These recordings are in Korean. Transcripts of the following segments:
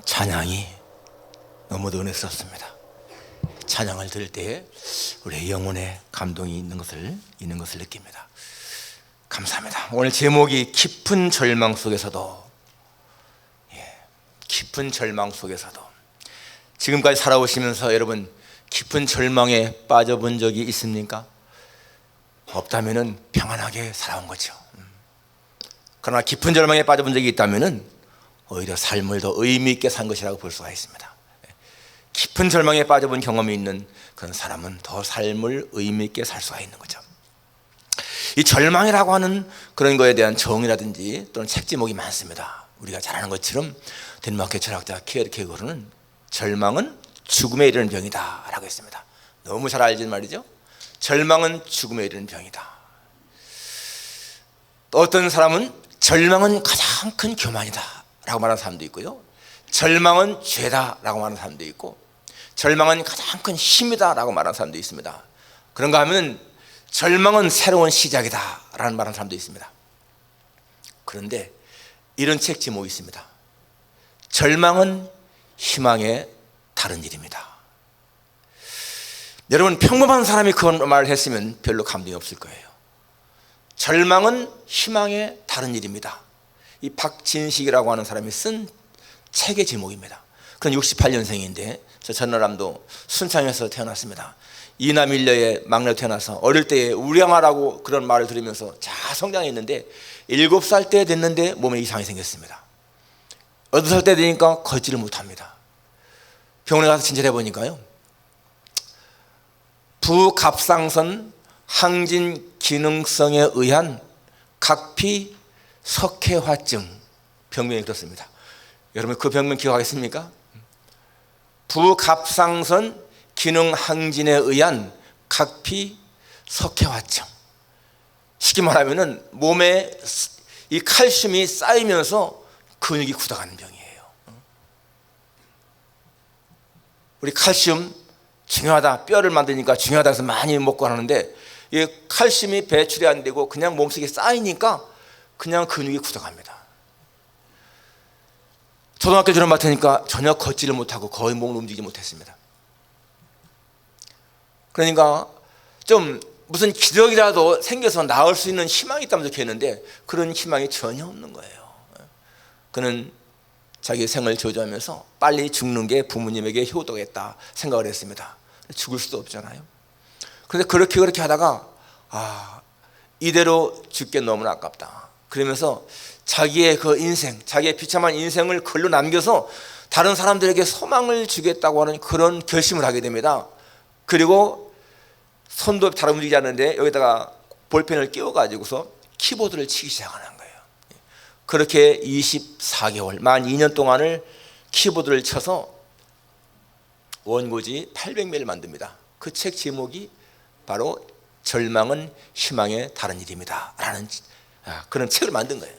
찬양이 너무도 은혜스럽습니다. 찬양을 들을 때에 우리의 영혼에 감동이 있는 것을 느낍니다. 감사합니다. 오늘 제목이 깊은 절망 속에서도, 깊은 절망 속에서도. 지금까지 살아오시면서 여러분 깊은 절망에 빠져본 적이 있습니까? 없다면은 평안하게 살아온 거죠. 그러나 깊은 절망에 빠져본 적이 있다면은 오히려 삶을 더 의미 있게 산 것이라고 볼 수가 있습니다. 깊은 절망에 빠져본 경험이 있는 그런 사람은 더 삶을 의미 있게 살 수가 있는 거죠. 이 절망이라고 하는 그런 거에 대한 정의라든지 또는 책 제목이 많습니다. 우리가 잘 아는 것처럼 덴마크 철학자 키에르케고르는 절망은 죽음에 이르는 병이다 라고 했습니다. 너무 잘 알지 말이죠. 절망은 죽음에 이르는 병이다. 또 어떤 사람은 절망은 가장 큰 교만이다 라고 말하는 사람도 있고요, 절망은 죄다 라고 말하는 사람도 있고, 절망은 가장 큰 힘이다 라고 말하는 사람도 있습니다. 그런가 하면 절망은 새로운 시작이다 라는 말하는 사람도 있습니다. 그런데 이런 책 제목이 있습니다. 절망은 희망의 다른 일입니다. 여러분, 평범한 사람이 그런 말을 했으면 별로 감동이 없을 거예요. 절망은 희망의 다른 일입니다. 이 박진식이라고 하는 사람이 쓴 책의 제목입니다. 그는 68년생인데 저 전라남도 순창에서 태어났습니다. 이남 일녀의 막내로 태어나서 어릴 때에 우량아라고 그런 말을 들으면서 잘 성장했는데 7살 때 됐는데 몸에 이상이 생겼습니다. 8살 때 되니까 걷지를 못합니다. 병원에 가서 진찰해 보니까요, 부갑상선 항진 기능성에 의한 각피 석회화증 병명이 그렇습니다. 여러분 그 병명 기억하겠습니까? 부갑상선 기능 항진에 의한 각피 석회화증. 쉽게 말하면은 몸에 이 칼슘이 쌓이면서 근육이 굳어가는 병이에요. 우리 칼슘 중요하다, 뼈를 만드니까 중요하다 해서 많이 먹고 하는데 이 칼슘이 배출이 안 되고 그냥 몸속에 쌓이니까 그냥 근육이 굳어갑니다. 초등학교 졸업 맡으니까 전혀 걷지를 못하고 거의 몸을 움직이지 못했습니다. 그러니까 좀 무슨 기적이라도 생겨서 나을 수 있는 희망이 있다면 좋겠는데 그런 희망이 전혀 없는 거예요. 그는 자기 생을 저주하면서 빨리 죽는 게 부모님에게 효도겠다 생각을 했습니다. 죽을 수도 없잖아요. 그런데 그렇게 하다가 이대로 죽기 너무나 아깝다. 그러면서 자기의 그 인생, 자기의 비참한 인생을 글로 남겨서 다른 사람들에게 소망을 주겠다고 하는 그런 결심을 하게 됩니다. 그리고 손도 잘 움직이지 않는데 여기다가 볼펜을 끼워가지고서 키보드를 치기 시작하는 거예요. 그렇게 24개월, 만 2년 동안을 키보드를 쳐서 원고지 800매를 만듭니다. 그 책 제목이 바로 절망은 희망의 다른 일입니다 라는 그런 책을 만든 거예요.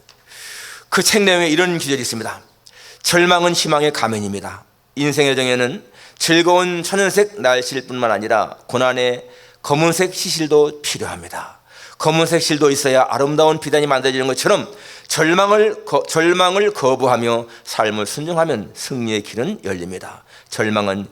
그 책 내용에 이런 구절이 있습니다. 절망은 희망의 가면입니다. 인생의 정에는 즐거운 천연색 날씨일 뿐만 아니라 고난의 검은색 시실도 필요합니다. 검은색 실도 있어야 아름다운 비단이 만들어지는 것처럼 절망을 거부하며 삶을 순종하면 승리의 길은 열립니다. 절망은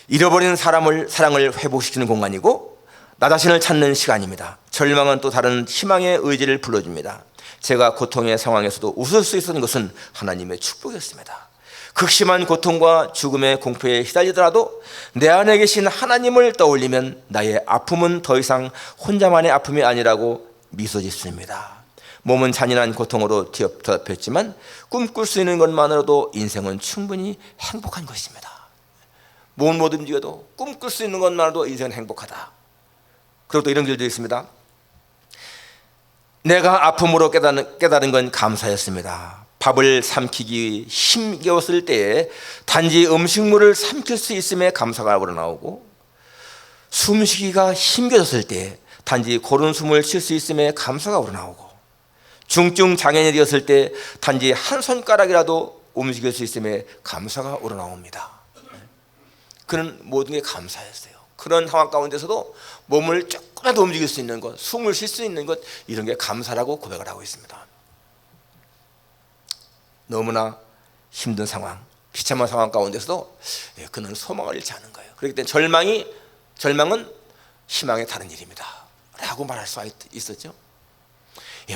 잃어버린 사랑을 회복시키는 공간이고 나 자신을 찾는 시간입니다. 절망은 또 다른 희망의 의지를 불러줍니다. 제가 고통의 상황에서도 웃을 수 있었던 것은 하나님의 축복이었습니다. 극심한 고통과 죽음의 공포에 시달리더라도 내 안에 계신 하나님을 떠올리면 나의 아픔은 더 이상 혼자만의 아픔이 아니라고 미소 짓습니다. 몸은 잔인한 고통으로 뒤엎였지만 꿈꿀 수 있는 것만으로도 인생은 충분히 행복한 것입니다. 몸은 못 움직여도 꿈꿀 수 있는 것만으로도 인생은 행복하다. 그리고 또 이런 글도 있습니다. 내가 아픔으로 깨달은 건 감사였습니다. 밥을 삼키기 힘겨웠을 때에 단지 음식물을 삼킬 수 있음에 감사가 우러나오고, 숨쉬기가 힘겨졌을 때에 단지 고른 숨을 쉴 수 있음에 감사가 우러나오고, 중증 장애인이 되었을 때 단지 한 손가락이라도 움직일 수 있음에 감사가 우러나옵니다. 그는 모든 게 감사였어요. 그런 상황 가운데서도 몸을 조금이라도 움직일 수 있는 것, 숨을 쉴 수 있는 것, 이런 게 감사라고 고백을 하고 있습니다. 너무나 힘든 상황, 비참한 상황 가운데서도 그는 소망을 잃지 않은 거예요. 그렇기 때문에 절망은 희망의 다른 일입니다 라고 말할 수가 있었죠.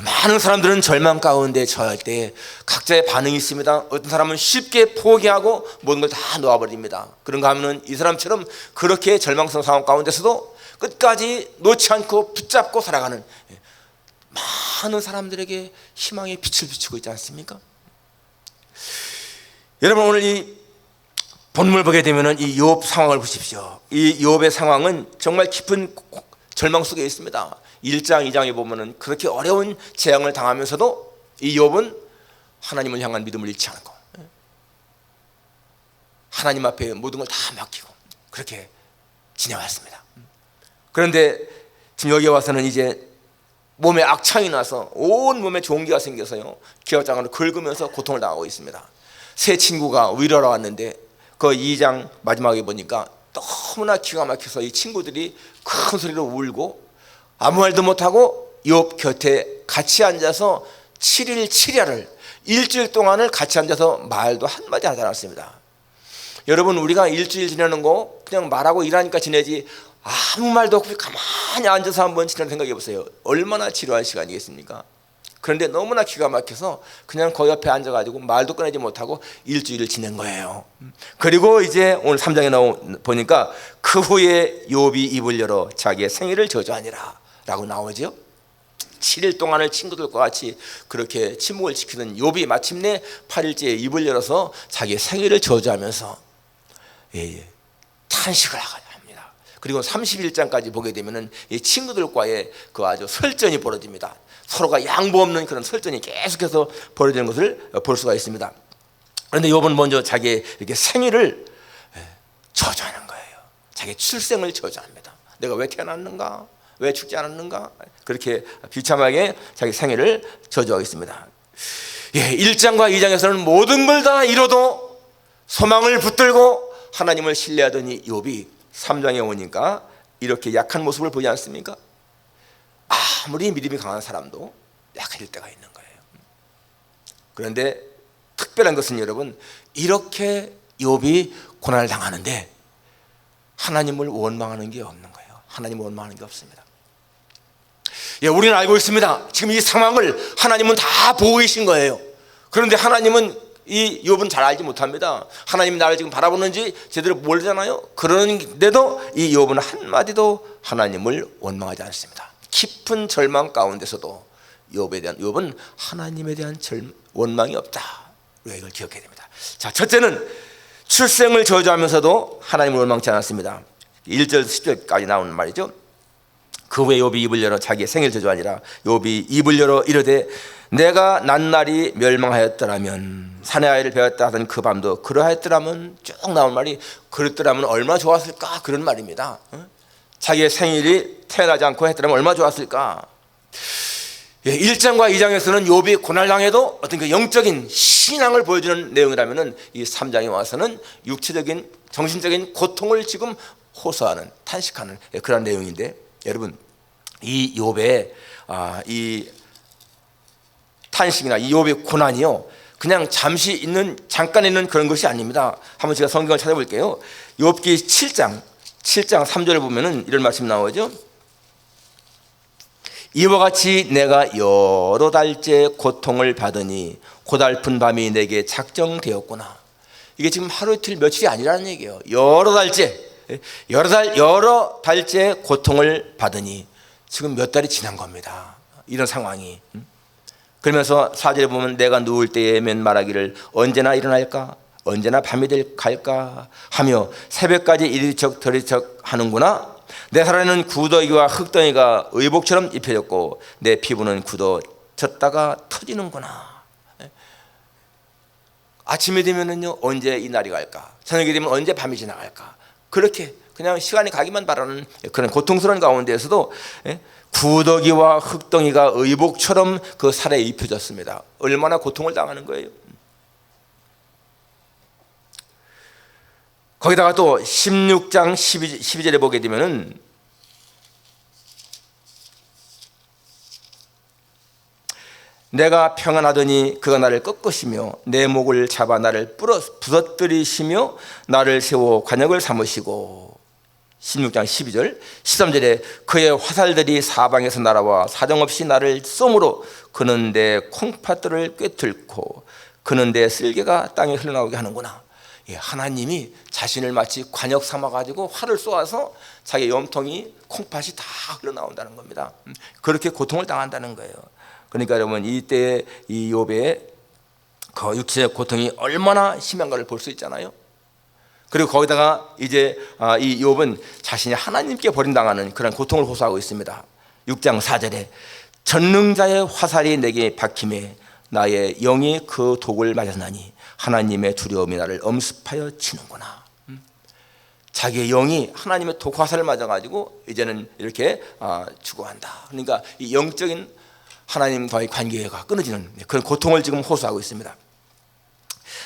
많은 사람들은 절망 가운데 처할 때 각자의 반응이 있습니다. 어떤 사람은 쉽게 포기하고 모든 걸 다 놓아버립니다. 그런가 하면 이 사람처럼 그렇게 절망스러운 상황 가운데서도 끝까지 놓지 않고 붙잡고 살아가는 많은 사람들에게 희망의 빛을 비추고 있지 않습니까? 여러분, 오늘 이 본문을 보게 되면 이 욥 상황을 보십시오. 이 욥의 상황은 정말 깊은 절망 속에 있습니다. 1장 2장에 보면은 그렇게 어려운 재앙을 당하면서도 이 욥은 하나님을 향한 믿음을 잃지 않고 하나님 앞에 모든 걸 다 맡기고 그렇게 지내왔습니다. 그런데 지금 여기 와서는 이제 몸에 악창이 나서 온 몸에 종기가 생겨서요, 기어장으로 긁으면서 고통을 당하고 있습니다. 새 친구가 위로하러 왔는데 그 2장 마지막에 보니까 너무나 기가 막혀서 이 친구들이 큰 소리로 울고 아무 말도 못하고 욥 곁에 같이 앉아서 7일 7야를 일주일 동안을 같이 앉아서 말도 한마디 하지 않았습니다. 여러분, 우리가 일주일 지내는 거 그냥 말하고 일하니까 지내지 아무 말도 없이 가만히 앉아서 한번 지내는 생각해 보세요. 얼마나 지루한 시간이겠습니까? 그런데 너무나 기가 막혀서 그냥 그 옆에 앉아가지고 말도 꺼내지 못하고 일주일을 지낸 거예요. 그리고 이제 오늘 3장에 보니까 그 후에 욥이 입을 열어 자기의 생일을 저주하니라 라고 나오죠. 7일 동안을 친구들과 같이 그렇게 침묵을 지키던 욥이 마침내 8일째에 입을 열어서 자기의 생일을 저주하면서 탄식을 합니다. 그리고 31장까지 보게 되면은 이 친구들과의 그 아주 설전이 벌어집니다. 서로가 양보 없는 그런 설전이 계속해서 벌어지는 것을 볼 수가 있습니다. 그런데 욥은 먼저 자기의 이렇게 생일을 저주하는 거예요. 자기 출생을 저주합니다. 내가 왜 태어났는가? 왜 죽지 않았는가? 그렇게 비참하게 자기 생애를 저주하겠습니다. 1장과 2장에서는 모든 걸 다 이뤄도 소망을 붙들고 하나님을 신뢰하더니 욥이 3장에 오니까 이렇게 약한 모습을 보지 않습니까? 아무리 믿음이 강한 사람도 약해질 때가 있는 거예요. 그런데 특별한 것은 여러분, 이렇게 욥이 고난을 당하는데 하나님을 원망하는 게 없는 거예요. 하나님을 원망하는 게 없습니다. 우리는 알고 있습니다. 지금 이 상황을 하나님은 다 보고 계신 거예요. 그런데 하나님은 이 욥은 잘 알지 못합니다. 하나님이 나를 지금 바라보는지 제대로 모르잖아요. 그런데도 이 욥은 한마디도 하나님을 원망하지 않습니다. 깊은 절망 가운데서도 욥은 하나님에 대한 원망이 없다. 우리가 이걸 기억해야 됩니다. 자, 첫째는 출생을 저주하면서도 하나님을 원망치 않았습니다. 1절 10절까지 나오는 말이죠. 그 후에 욥이 입을 열어 자기의 생일 저주하니라. 욥이 입을 열어 이르되 내가 낱날이 멸망하였더라면 사내 아이를 배웠다 하던 그 밤도 그러하였더라면, 쭉 나온 말이 그랬더라면 얼마나 좋았을까, 그런 말입니다. 자기의 생일이 태어나지 않고 했더라면 얼마나 좋았을까. 1장과 2장에서는 욥이 고난당해도 어떤 그 영적인 신앙을 보여주는 내용이라면 이 3장에 와서는 육체적인 정신적인 고통을 지금 호소하는, 탄식하는 그런 내용인데, 여러분, 이 욥의 이 탄식이나 이 욥의 고난이요, 그냥 잠깐 있는 그런 것이 아닙니다. 한번 제가 성경을 찾아볼게요. 욥기 7장 3절을 보면은 이런 말씀 나오죠. 이와 같이 내가 여러 달째 고통을 받으니 고달픈 밤이 내게 작정되었구나. 이게 지금 하루 이틀 며칠이 아니라는 얘기예요. 여러 달째 고통을 받으니 지금 몇 달이 지난 겁니다. 이런 상황이. 그러면서 4절에 보면 내가 누울 때에면 말하기를 언제나 일어날까, 언제나 밤이 갈까 하며 새벽까지 이리적 저리적 하는구나. 내 살에는 구더기와 흙덩이가 의복처럼 입혀졌고 내 피부는 굳어졌다가 터지는구나. 아침이 되면은요, 언제 이 날이 갈까, 저녁이 되면 언제 밤이 지나갈까, 그렇게 그냥 시간이 가기만 바라는 그런 고통스러운 가운데에서도 구더기와 흙덩이가 의복처럼 그 살에 입혀졌습니다. 얼마나 고통을 당하는 거예요. 거기다가 또 16장 12절에 보게 되면은 내가 평안하더니 그가 나를 꺾으시며 내 목을 잡아 나를 부서뜨리시며 나를 세워 관역을 삼으시고 16장 12절 13절에 그의 화살들이 사방에서 날아와 사정없이 나를 쏘므로 그는 내 콩팥들을 꿰뚫고 그는 내 쓸개가 땅에 흘러나오게 하는구나. 하나님이 자신을 마치 관역 삼아가지고 활을 쏘아서 자기 염통이 콩팥이 다 흘러나온다는 겁니다. 그렇게 고통을 당한다는 거예요. 그러니까 여러분 이때 이 욥의 그 육체의 고통이 얼마나 심한가를 볼 수 있잖아요. 그리고 거기다가 이제 이 욥은 자신이 하나님께 버림당하는 그런 고통을 호소하고 있습니다. 6장 4절에 전능자의 화살이 내게 박힘에 나의 영이 그 독을 맞았나니 하나님의 두려움이 나를 엄습하여 치는구나. 자기의 영이 하나님의 독 화살을 맞아가지고 이제는 이렇게 죽어간다. 그러니까 이 영적인 하나님과의 관계가 끊어지는 그런 고통을 지금 호소하고 있습니다.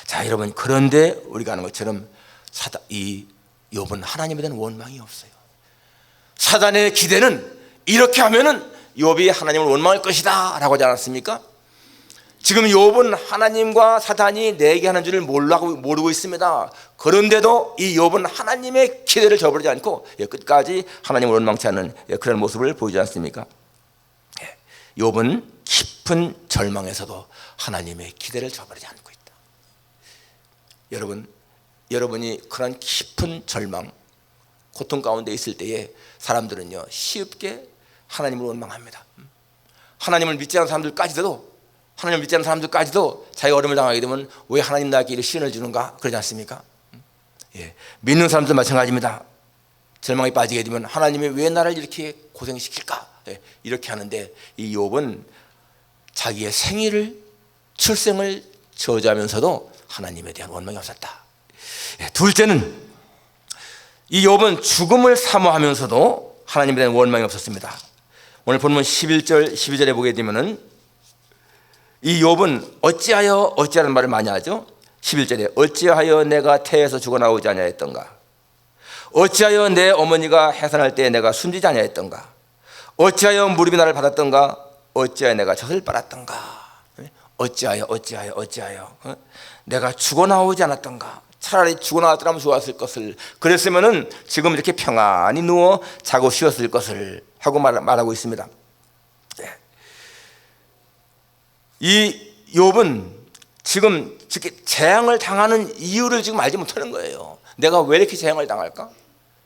자, 여러분, 그런데 우리가 아는 것처럼 이 욥은 하나님에 대한 원망이 없어요. 사단의 기대는 이렇게 하면은 욥이 하나님을 원망할 것이다 라고 하지 않았습니까? 지금 욥은 하나님과 사단이 내게 하는 줄을 모르고 있습니다. 그런데도 이 욥은 하나님의 기대를 저버리지 않고 끝까지 하나님을 원망치 않는 그런 모습을 보이지 않습니까? 욥은 깊은 절망에서도 하나님의 기대를 저버리지 않고 있다. 여러분이 그런 깊은 절망, 고통 가운데 있을 때에 사람들은요 쉽게 하나님을 원망합니다. 하나님을 믿지 않는 사람들까지도 자기가 어려움을 당하게 되면 왜 하나님 나에게 이런 시련을 주는가 그러지 않습니까? 믿는 사람도 마찬가지입니다. 절망에 빠지게 되면 하나님이 왜 나를 이렇게 고생시킬까? 이렇게 하는데 이 욥은 자기의 출생을 저주하면서도 하나님에 대한 원망이 없었다. 둘째는 이 욥은 죽음을 사모하면서도 하나님에 대한 원망이 없었습니다. 오늘 본문 11절 12절에 보게 되면은 이 욥은 어찌하라는 말을 많이 하죠. 11절에 어찌하여 내가 태에서 죽어나오지 아니하였던가, 어찌하여 내 어머니가 해산할 때 내가 숨지지 아니하였던가, 어찌하여 무릎이 나를 받았던가, 어찌하여 내가 젖을 빨았던가, 어찌하여 내가 죽어나오지 않았던가, 차라리 죽어나왔더라면 좋았을 것을, 그랬으면은 지금 이렇게 평안히 누워 자고 쉬었을 것을 하고 말하고 있습니다. 이 욥은 지금 재앙을 당하는 이유를 지금 알지 못하는 거예요. 내가 왜 이렇게 재앙을 당할까?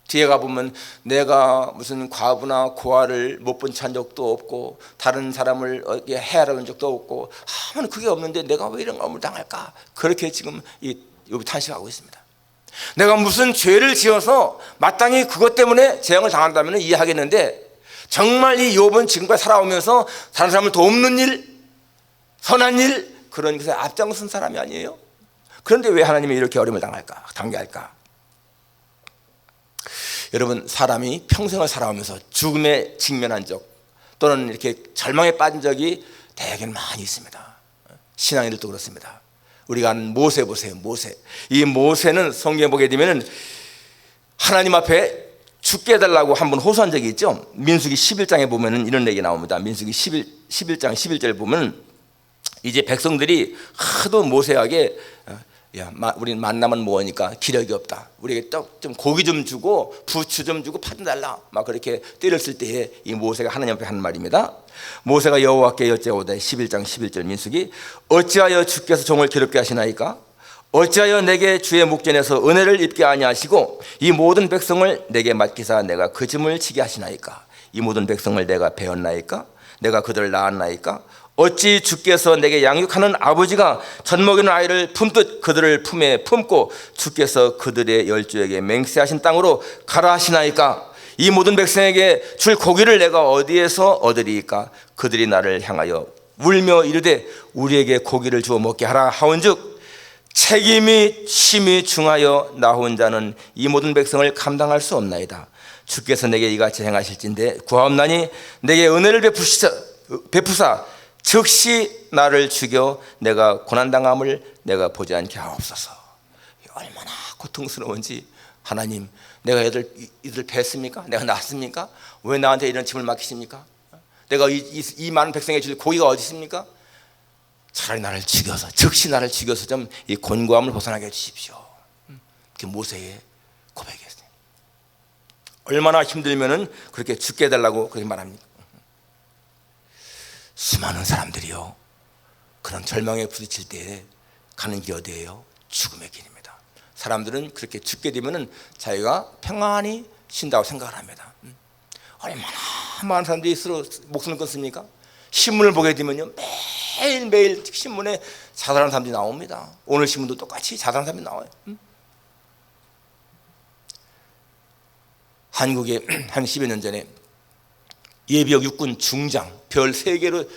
뒤에 가보면 내가 무슨 과부나 고아를 못 본 채 한 적도 없고 다른 사람을 해하려는 적도 없고 아무런 그게 없는데 내가 왜 이런 업을 당할까? 그렇게 지금 이 욥이 탄식하고 있습니다. 내가 무슨 죄를 지어서 마땅히 그것 때문에 재앙을 당한다면 이해하겠는데 정말 이 욥은 지금까지 살아오면서 다른 사람을 돕는 일, 선한 일, 그런 것에 앞장선 사람이 아니에요. 그런데 왜 하나님이 이렇게 어려움을 당할까? 여러분, 사람이 평생을 살아오면서 죽음에 직면한 적 또는 이렇게 절망에 빠진 적이 되게 많이 있습니다. 신앙인들도 그렇습니다. 우리가 아는 모세 보세요. 이 모세는 성경에 보게 되면 하나님 앞에 죽게 해달라고 한번 호소한 적이 있죠. 민수기 11장에 보면 이런 얘기 나옵니다. 민수기 11장 11절 보면 이제 백성들이 하도 모세에게 우리는 만나면 뭐하니까 기력이 없다, 우리에게 좀 고기 좀 주고 부추 좀 주고 팥 좀 달라, 막 그렇게 때렸을 때에 이 모세가 하나님 앞에 한 말입니다. 모세가 여호와께 여짜오되 11장 11절 민수기 어찌하여 주께서 종을 괴롭게 하시나이까? 어찌하여 내게 주의 목전에서 은혜를 입게 아니하시고 이 모든 백성을 내게 맡기사 내가 그 짐을 지게 하시나이까? 이 모든 백성을 내가 배웠나이까? 내가 그들을 낳았나이까? 어찌 주께서 내게 양육하는 아버지가 젖먹이는 아이를 품듯 그들을 품에 품고 주께서 그들의 열조에게 맹세하신 땅으로 가라 하시나이까? 이 모든 백성에게 줄 고기를 내가 어디에서 얻으리이까? 그들이 나를 향하여 울며 이르되 우리에게 고기를 주어 먹게 하라 하온즉 책임이 심히 중하여 나 혼자는 이 모든 백성을 감당할 수 없나이다. 주께서 내게 이같이 행하실진데 구하옵나니 내게 은혜를 베푸사 즉시 나를 죽여 내가 고난당함을 내가 보지 않게 하옵소서. 얼마나 고통스러운지. 하나님, 내가 이들 뱄습니까? 내가 낳았습니까? 왜 나한테 이런 짐을 맡기십니까? 내가 이 많은 백성에게 줄 고기가 어디 있습니까? 차라리 나를 죽여서, 즉시 나를 죽여서 좀 이 곤고함을 벗어나게 해주십시오. 그게 모세의 고백이었어요. 얼마나 힘들면은 그렇게 죽게 해달라고 그렇게 말합니까? 수많은 사람들이요, 그런 절망에 부딪힐 때 가는 길이 어디예요? 죽음의 길입니다. 사람들은 그렇게 죽게 되면은 자기가 평안히 쉰다고 생각을 합니다. 얼마나 많은 사람들이 스스로 목숨을 끊습니까? 신문을 보게 되면요, 매일매일 신문에 자살하는 사람들이 나옵니다. 오늘 신문도 똑같이 자살하는 사람이 나와요. 한국에 한 10여 년 전에 예비역 육군 중장, 별 3개로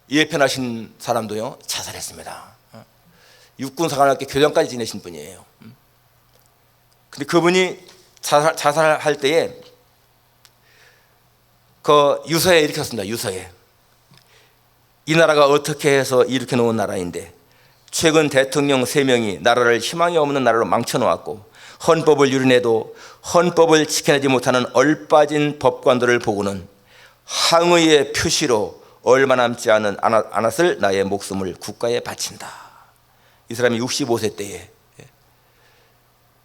예편하신 사람도요 자살했습니다. 육군사관학교 교장까지 지내신 분이에요. 근데 그분이 자살할 때에 그 유서에 이렇게 썼습니다. 유서에, 이 나라가 어떻게 해서 이렇게 놓은 나라인데 최근 대통령 3명이 나라를 희망이 없는 나라로 망쳐놓았고, 헌법을 유린해도 헌법을 지켜내지 못하는 얼빠진 법관들을 보고는 항의의 표시로 얼마 남지 않았을 나의 목숨을 국가에 바친다. 이 사람이 65세 때에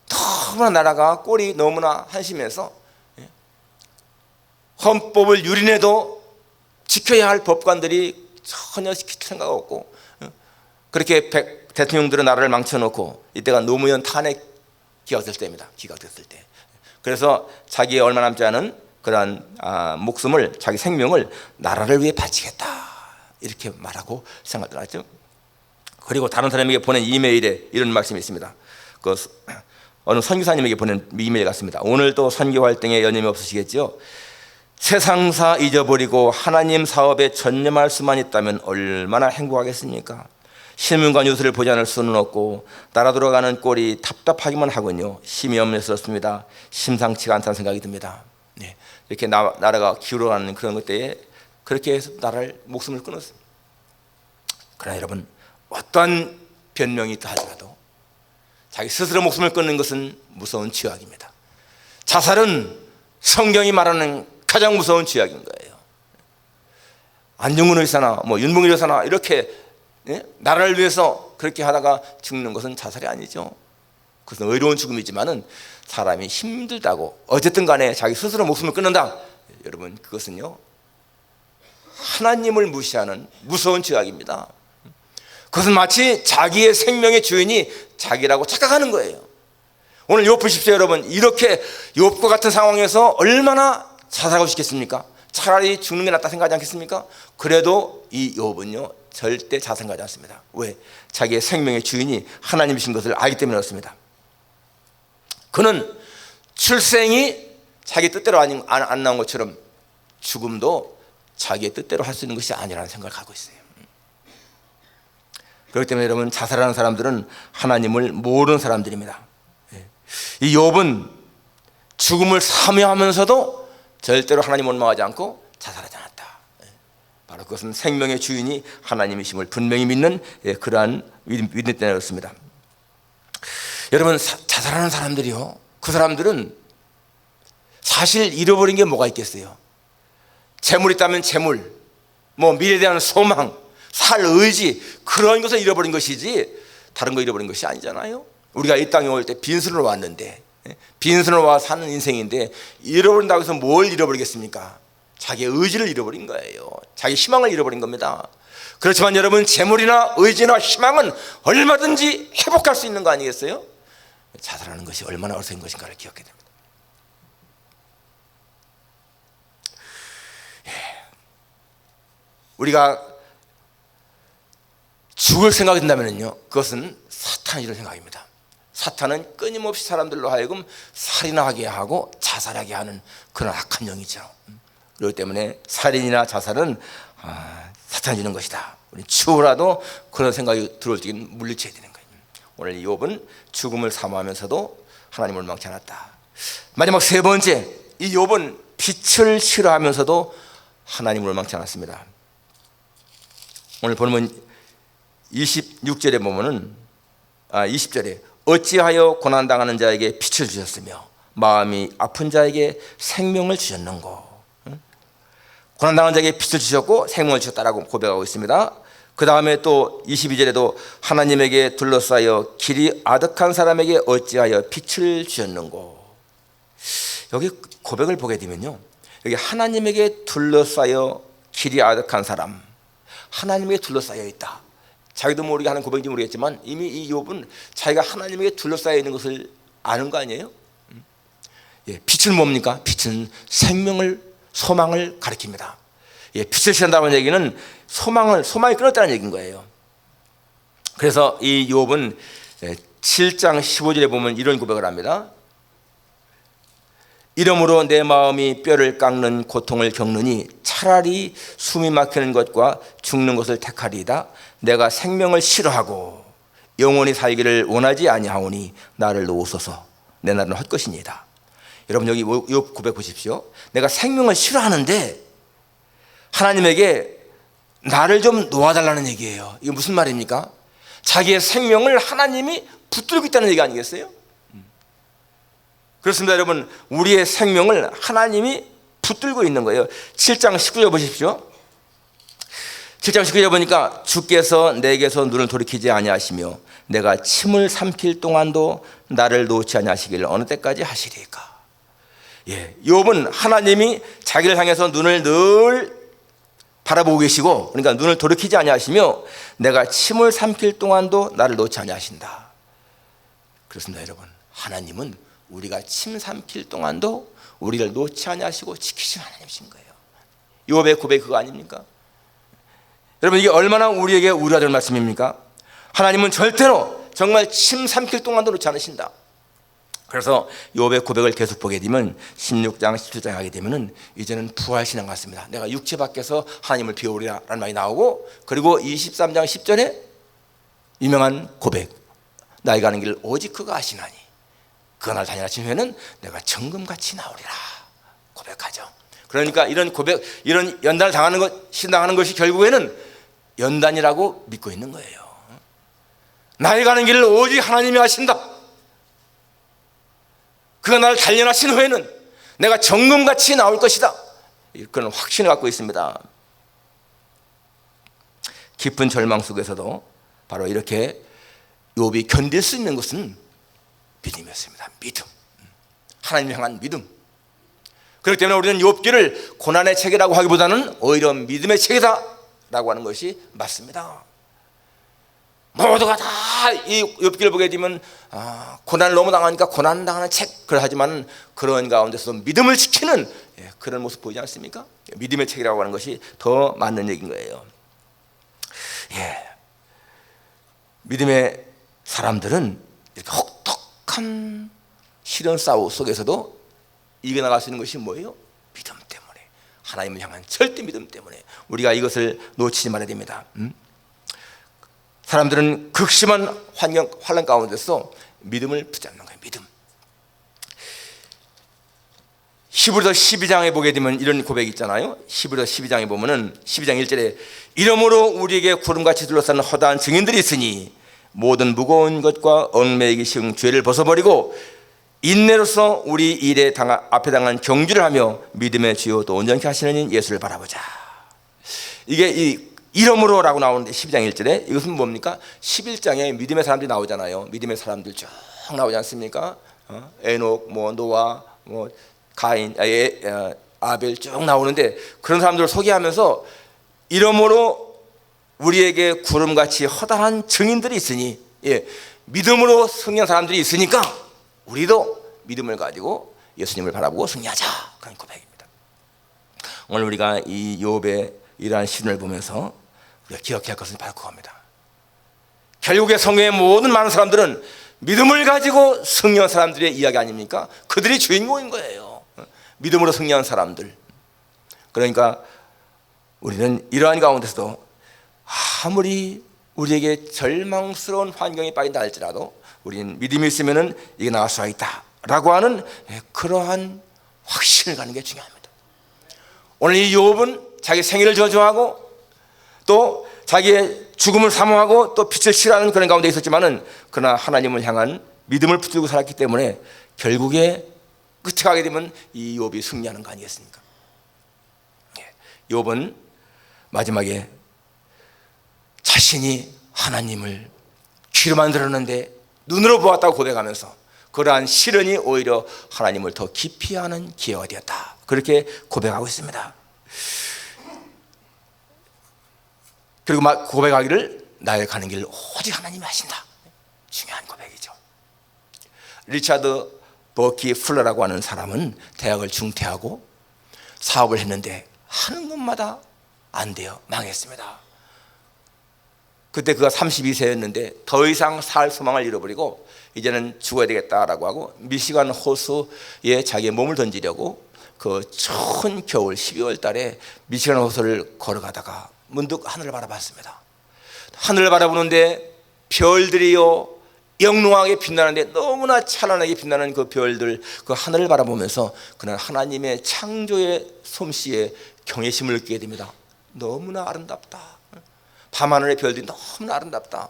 너무나 나라가 꼴이 너무나 한심해서 헌법을 유린해도 지켜야 할 법관들이 전혀 지킬 생각 없고, 그렇게 대통령들은 나라를 망쳐놓고, 이때가 노무현 탄핵 기각됐을 때입니다. 기각됐을 때. 그래서 자기의 얼마 남지 않은 그러한 목숨을, 자기 생명을 나라를 위해 바치겠다, 이렇게 말하고 생각을 하죠. 그리고 다른 사람에게 보낸 이메일에 이런 말씀이 있습니다. 그 어느 선교사님에게 보낸 이메일 같습니다. 오늘도 선교 활동에 여념이 없으시겠죠? 세상사 잊어버리고 하나님 사업에 전념할 수만 있다면 얼마나 행복하겠습니까? 신문과 뉴스를 보지 않을 수는 없고 나라 돌아가는 꼴이 답답하기만 하군요. 힘이 없었습니다. 심상치가 않다는 생각이 듭니다. 네, 이렇게 나라가 기울어가는 그런 것 때에 그렇게 해서 나라를 목숨을 끊었습니다. 그러나 여러분, 어떠한 변명이 있다 하더라도 자기 스스로 목숨을 끊는 것은 무서운 죄악입니다. 자살은 성경이 말하는 가장 무서운 죄악인 거예요. 안중근 의사나 윤봉길 의사나 이렇게 나라를 위해서 그렇게 하다가 죽는 것은 자살이 아니죠. 그것은 의로운 죽음이지만은 사람이 힘들다고 어쨌든 간에 자기 스스로 목숨을 끊는다, 여러분, 그것은요 하나님을 무시하는 무서운 죄악입니다. 그것은 마치 자기의 생명의 주인이 자기라고 착각하는 거예요. 오늘 욥 보십시오. 여러분, 이렇게 욥과 같은 상황에서 얼마나 자살하고 싶겠습니까? 차라리 죽는 게 낫다 생각하지 않겠습니까? 그래도 이 욥은요 절대 자살하지 않습니다. 왜? 자기의 생명의 주인이 하나님이신 것을 알기 때문에 그렇습니다. 그는 출생이 자기 뜻대로 안 나온 것처럼 죽음도 자기의 뜻대로 할 수 있는 것이 아니라는 생각을 갖고 있어요. 그렇기 때문에 여러분, 자살하는 사람들은 하나님을 모르는 사람들입니다. 이 욥은 죽음을 사모하면서도 절대로 하나님 원망하지 않고 자살하지 않았다. 바로 그것은 생명의 주인이 하나님이심을 분명히 믿는 그러한 믿음 때문에 그렇습니다. 여러분, 자살하는 사람들이요, 그 사람들은 사실 잃어버린 게 뭐가 있겠어요? 재물 있다면 재물, 미래에 대한 소망, 살 의지, 그런 것을 잃어버린 것이지 다른 거 잃어버린 것이 아니잖아요. 우리가 이 땅에 올 때 빈손으로 왔는데, 빈손으로 와 사는 인생인데 잃어버린다고 해서 뭘 잃어버리겠습니까? 자기의 의지를 잃어버린 거예요. 자기 희망을 잃어버린 겁니다. 그렇지만 여러분, 재물이나 의지나 희망은 얼마든지 회복할 수 있는 거 아니겠어요? 자살하는 것이 얼마나 어리석은 것인가를 기억해야 됩니다. 우리가 죽을 생각이 든다면요, 그것은 사탄의 일을 생각입니다. 사탄은 끊임없이 사람들로 하여금 살인하게 하고 자살하게 하는 그런 악한 영이죠. 그렇기 때문에 살인이나 자살은 사탄이 주는 것이다. 우리 추후라도 그런 생각이 들어올 때는 물리쳐야 되는 거예요. 오늘 이 욥은 죽음을 사모하면서도 하나님을 망치 않았다. 마지막 세 번째, 이 욥은 빛을 싫어하면서도 하나님을 망치 않았습니다. 오늘 보면 26절에 보면은 20절에 어찌하여 고난당하는 자에게 빛을 주셨으며 마음이 아픈 자에게 생명을 주셨는고. 고난당하는 자에게 빛을 주셨고 생명을 주셨다라고 고백하고 있습니다. 그 다음에 또 22절에도 하나님에게 둘러싸여 길이 아득한 사람에게 어찌하여 빛을 주셨는고. 여기 고백을 보게 되면요, 여기 하나님에게 둘러싸여 길이 아득한 사람, 하나님에게 둘러싸여 있다. 자기도 모르게 하는 고백인지 모르겠지만 이미 이 욥은 자기가 하나님에게 둘러싸여 있는 것을 아는 거 아니에요? 예, 빛은 뭡니까? 빛은 생명을, 소망을 가리킵니다. 예, 빛을 취한다는 얘기는 소망이 끊었다는 얘기인 거예요. 그래서 이 욥은 7장 15절에 보면 이런 고백을 합니다. 이러므로 내 마음이 뼈를 깎는 고통을 겪느니 차라리 숨이 막히는 것과 죽는 것을 택하리이다. 내가 생명을 싫어하고 영원히 살기를 원하지 아니하오니 나를 놓으소서. 내 날은 헛것이니이다. 여러분 여기 욥 고백 보십시오. 내가 생명을 싫어하는데 하나님에게 나를 좀 놓아달라는 얘기예요. 이게 무슨 말입니까? 자기의 생명을 하나님이 붙들고 있다는 얘기 아니겠어요? 그렇습니다. 여러분, 우리의 생명을 하나님이 붙들고 있는 거예요. 7장 19절 보십시오. 7장 19절 보니까 주께서 내게서 눈을 돌이키지 아니하시며 내가 침을 삼킬 동안도 나를 놓지 아니하시기를 어느 때까지 하시리까. 예, 욥은 하나님이 자기를 향해서 눈을 늘 바라보고 계시고, 그러니까 눈을 돌이키지 아니하시며 내가 침을 삼킬 동안도 나를 놓지 아니하신다. 그렇습니다. 여러분, 하나님은 우리가 침 삼킬 동안도 우리를 놓지 아니하시고 지키시는 하나님이신 거예요. 욥의 고백 그거 아닙니까? 여러분, 이게 얼마나 우리에게 우려가 될 말씀입니까? 하나님은 절대로 정말 침 삼킬 동안도 놓지 않으신다. 그래서 욥의 고백을 계속 보게 되면 16장 17장 하게 되면은 이제는 부활신앙 같습니다. 내가 육체 밖에서 하나님을 비우리라 라는 말이 나오고, 그리고 23장 10절에 유명한 고백, 나의 가는 길을 오직 그가 아시나니 그날 다니라신 후에는 내가 정금같이 나오리라 고백하죠. 그러니까 이런 고백, 이런 연단을 당하는 것, 신당하는 것이 결국에는 연단이라고 믿고 있는 거예요. 나의 가는 길을 오직 하나님이 아신다. 그가 나를 단련하신 후에는 내가 정금같이 나올 것이다. 그런 확신을 갖고 있습니다. 깊은 절망 속에서도 바로 이렇게 욥이 견딜 수 있는 것은 믿음이었습니다. 믿음, 하나님을 향한 믿음. 그렇기 때문에 우리는 욥기를 고난의 책이라고 하기보다는 오히려 믿음의 책이다 라고 하는 것이 맞습니다. 모두가 다 이 욥기를 보게 되면 고난을 너무 당하니까 고난 당하는 책, 하지만 그런 가운데서 믿음을 지키는 그런 모습 보이지 않습니까? 믿음의 책이라고 하는 것이 더 맞는 얘기인 거예요. 예, 믿음의 사람들은 이렇게 혹독한 시련 싸움 속에서도 이겨나갈 수 있는 것이 뭐예요? 믿음 때문에, 하나님을 향한 절대 믿음 때문에 우리가 이것을 놓치지 말아야 됩니다. 사람들은 극심한 환란 가운데서 믿음을 붙잡는 거예요. 믿음. 히브리서 12장에 보게 되면 이런 고백이 있잖아요. 히브리서 12장에 보면은 12장 1절에 이러므로 우리에게 구름같이 둘러싸는 허다한 증인들이 있으니 모든 무거운 것과 얽매이기 쉬운 죄를 벗어버리고 인내로서 우리 일에 앞에 당한 경주를 하며 믿음의 주요 또 온전케 하시는 인 예수를 바라보자. 이게 이 이러므로라고 나오는데 12장 1절에 이것은 뭡니까? 11장에 믿음의 사람들이 나오잖아요. 믿음의 사람들 쭉 나오지 않습니까? 에녹, 노아, 가인, 아벨 쭉 나오는데 그런 사람들을 소개하면서 이러므로 우리에게 구름같이 허다한 증인들이 있으니, 믿음으로 승리한 사람들이 있으니까 우리도 믿음을 가지고 예수님을 바라보고 승리하자, 그런 고백입니다. 오늘 우리가 이 욥의 이러한 시련을 보면서 우리가 기억해야 할 것은 바로 그겁니다. 결국에 성경의 모든 많은 사람들은 믿음을 가지고 승리한 사람들의 이야기 아닙니까? 그들이 주인공인 거예요. 믿음으로 승리한 사람들. 그러니까 우리는 이러한 가운데서도 아무리 우리에게 절망스러운 환경에 빠진다 할지라도 우리는 믿음이 있으면 이게 나을 수가 있다 라고 하는 그러한 확신을 갖는 게 중요합니다. 오늘 이 욥은 자기 생일을 저주하고 또 자기의 죽음을 사모하고 또 빛을 싫어하는 그런 가운데 있었지만은 그러나 하나님을 향한 믿음을 붙들고 살았기 때문에 결국에 끝에 가게 되면 이 욥이 승리하는 거 아니겠습니까? 욥은 마지막에 자신이 하나님을 귀로만 들었는데 눈으로 보았다고 고백하면서 그러한 시련이 오히려 하나님을 더 깊이 아는 기회가 되었다, 그렇게 고백하고 있습니다. 그리고 막 고백하기를 나의 가는 길을 오직 하나님이 하신다. 중요한 고백이죠. 리차드 버키 풀러라고 하는 사람은 대학을 중퇴하고 사업을 했는데 하는 것마다 안 돼요. 망했습니다. 그때 그가 32세였는데 더 이상 살 소망을 잃어버리고 이제는 죽어야 되겠다라고 하고 미시간 호수에 자기의 몸을 던지려고 그 추운 겨울 12월 달에 미시간 호수를 걸어가다가 문득 하늘을 바라봤습니다. 하늘을 바라보는데 별들이요 영롱하게 빛나는데 너무나 찬란하게 빛나는 그 별들, 그 하늘을 바라보면서 그는 하나님의 창조의 솜씨에 경외심을 느끼게 됩니다. 너무나 아름답다. 밤하늘의 별들이 너무나 아름답다.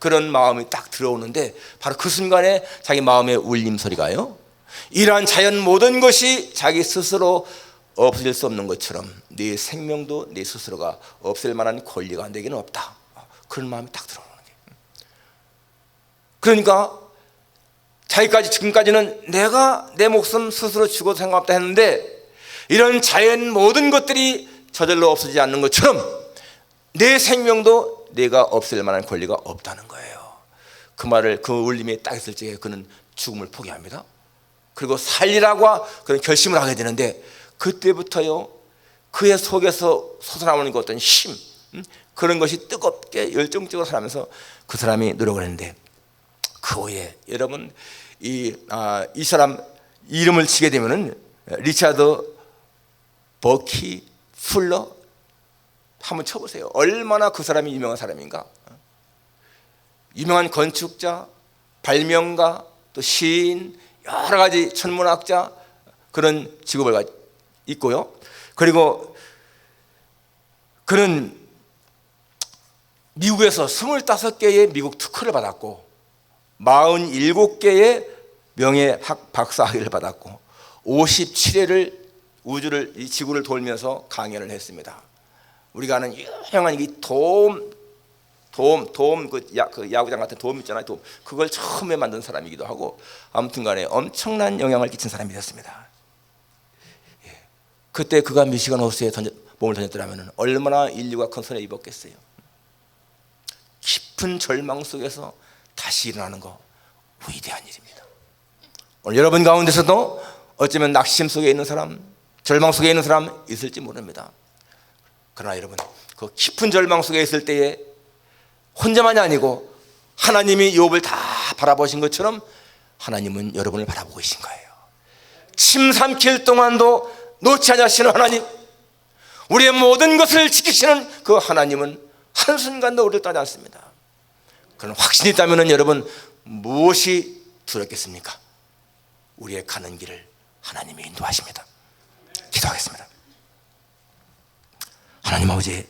그런 마음이 딱 들어오는데 바로 그 순간에 자기 마음의 울림 소리가요, 이러한 자연 모든 것이 자기 스스로 없어질 수 없는 것처럼 네 생명도 네 스스로가 없앨 만한 권리가 내게는 없다. 그런 마음이 딱 들어오는 거예요. 그러니까 자기까지 지금까지는 내가 내 목숨 스스로 죽어도 상관없다 했는데 이런 자연 모든 것들이 저절로 없어지지 않는 것처럼 내 생명도 내가 없앨 만한 권리가 없다는 거예요. 그 말을 그 울림이 딱 있을 적에 그는 죽음을 포기합니다. 그리고 살리라고 그런 결심을 하게 되는데 그때부터요 그의 속에서 솟아나오는 그 어떤 힘, 그런 것이 뜨겁게 열정적으로 살아면서 그 사람이 노력을 했는데 그 후에 여러분 이 사람 이름을 치게 되면은 리차드 버키 풀러 한번 쳐보세요. 얼마나 그 사람이 유명한 사람인가. 유명한 건축자, 발명가, 또 시인, 여러 가지 천문학자, 그런 직업을 있고요. 그리고 그는 미국에서 25개의 미국 특허를 받았고 47개의 명예 박사학위를 받았고 57회를 우주를, 이 지구를 돌면서 강연을 했습니다. 우리가 아는 유명한 이 그 야구장 같은 돔 있잖아요. 돔. 그걸 처음에 만든 사람이기도 하고 아무튼간에 엄청난 영향을 끼친 사람이 됐습니다. 예. 그때 그가 미시간 호수에 몸을 던졌더라면 얼마나 인류가 큰 손해 입었겠어요. 깊은 절망 속에서 다시 일어나는 거 위대한 일입니다. 오늘 여러분 가운데서도 어쩌면 낙심 속에 있는 사람, 절망 속에 있는 사람 있을지 모릅니다. 그러나 여러분 그 깊은 절망 속에 있을 때에 혼자만이 아니고 하나님이 욥을 다 바라보신 것처럼 하나님은 여러분을 바라보고 계신 거예요. 침 삼킬 동안도 놓지 않으시는 하나님, 우리의 모든 것을 지키시는 그 하나님은 한순간도 우리를 떠나지 않습니다. 그런 확신이 있다면 여러분 무엇이 두렵겠습니까? 우리의 가는 길을 하나님이 인도하십니다. 기도하겠습니다. 하나님 아버지,